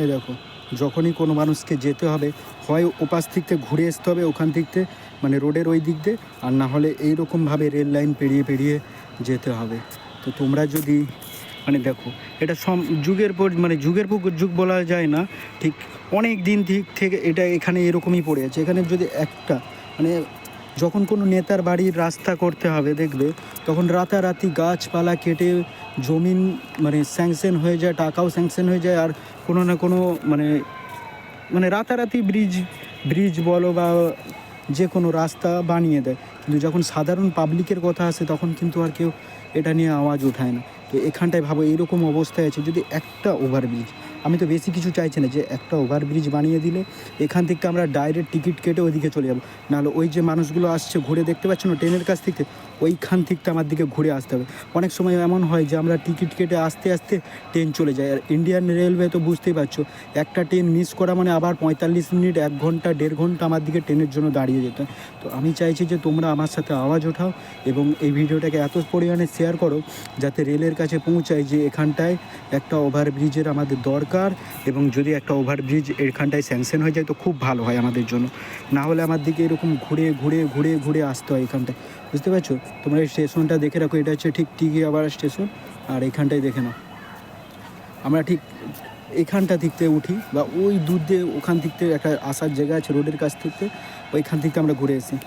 এই দেখো, যখনই কোনো মানুষকে যেতে হবে হয় ওপাশ থেকে ঘুরে আসতে হবে ওখান থেকে, মানে রোডের ওই দিক দিয়ে, আর না হলে এইরকমভাবে রেল লাইন পেরিয়ে পেরিয়ে যেতে হবে। তো তোমরা যদি মানে দেখো, এটা যুগের পর মানে যুগের পর যুগ বলা যায় না, ঠিক অনেক দিন থেকে এটা এখানে এরকমই পড়ে আছে। এখানে যদি একটা মানে যখন কোনো নেতার বাড়ির রাস্তা করতে হবে দেখবে, তখন রাতারাতি গাছপালা কেটে জমিন মানে স্যাংশন হয়ে যায়, টাকাও স্যাংশন হয়ে যায়, আর কোনো না কোনো মানে মানে রাতারাতি ব্রিজ বলো বা যে কোনো রাস্তা বানিয়ে দেয়। কিন্তু যখন সাধারণ পাবলিকের কথা আসে তখন কিন্তু আর কেউ এটা নিয়ে আওয়াজ ওঠায় না। তো এখানটায় ভাবো এইরকম অবস্থায় আছে, যদি একটা ওভারব্রিজ, আমি তো বেশি কিছু চাইছি না, যে একটা ওভারব্রিজ বানিয়ে দিলে এখান থেকে আমরা ডাইরেক্ট টিকিট কেটে ওইদিকে চলে যাবো। নাহলে ওই যে মানুষগুলো আসছে ঘুরে, দেখতে পাচ্ছ না ট্রেনের কাছ থেকে, ওইখান থেকে আমার দিকে ঘুরে আসতে হবে। অনেক সময় এমন হয় যে আমরা টিকিট কেটে আসতে আসতে ট্রেন চলে যায়। আর ইন্ডিয়ান রেলওয়ে তো বুঝতেই পারছো, একটা ট্রেন মিস করা মানে আবার 45 মিনিট 1 ঘন্টা 1.5 ঘন্টা আমার দিকে ট্রেনের জন্য দাঁড়িয়ে যেতে হয়। তো আমি চাইছি যে তোমরা আমার সাথে আওয়াজ ওঠাও এবং এই ভিডিওটাকে এত পরিমাণে শেয়ার করো যাতে রেলের কাছে পৌঁছায় যে এখানটায় একটা ওভারব্রিজের আমাদের দরকার, এবং যদি একটা ওভারব্রিজ এখানটায় স্যাংশন হয়ে যায় তো খুব ভালো হয় আমাদের জন্য। না হলে আমার দিকে এরকম ঘুরে ঘুরে ঘুরে ঘুরে আসতে হয় এখানটায়, বুঝতে পারছো? তোমরা এই স্টেশনটা দেখে রাখো, এটা হচ্ছে ঠিক টিকিয়াপাড়া স্টেশন। আর এখানটায় দেখে নাও, আমরা ঠিক এখানটা দিকতে উঠি বা ওই দূর দিয়ে ওখান থেকে একটা আসার জায়গা আছে রোডের কাছ থেকে, ওইখান থেকে আমরা ঘুরে এসি।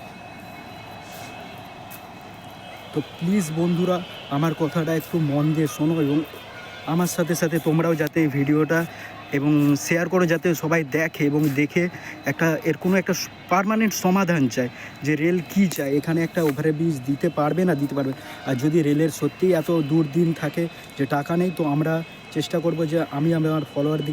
তো প্লিজ বন্ধুরা, আমার কথাটা একটু মন দিয়ে শোনো এবং আমার সাথে সাথে তোমরাও যাতে এই ভিডিওটা এবং শেয়ার করো, যাতে সবাই দেখে এবং দেখে একটা এর কোনো একটা পার্মানেন্ট সমাধান চায় যে রেল কী চায়, এখানে একটা ওভারব্রিজ দিতে পারবে না দিতে পারবে। আর যদি রেলের সত্যিই এত দুর্দিন থাকে যে টাকা নেই, তো আমরা চেষ্টা করব যে আমি আমার ফলোয়ার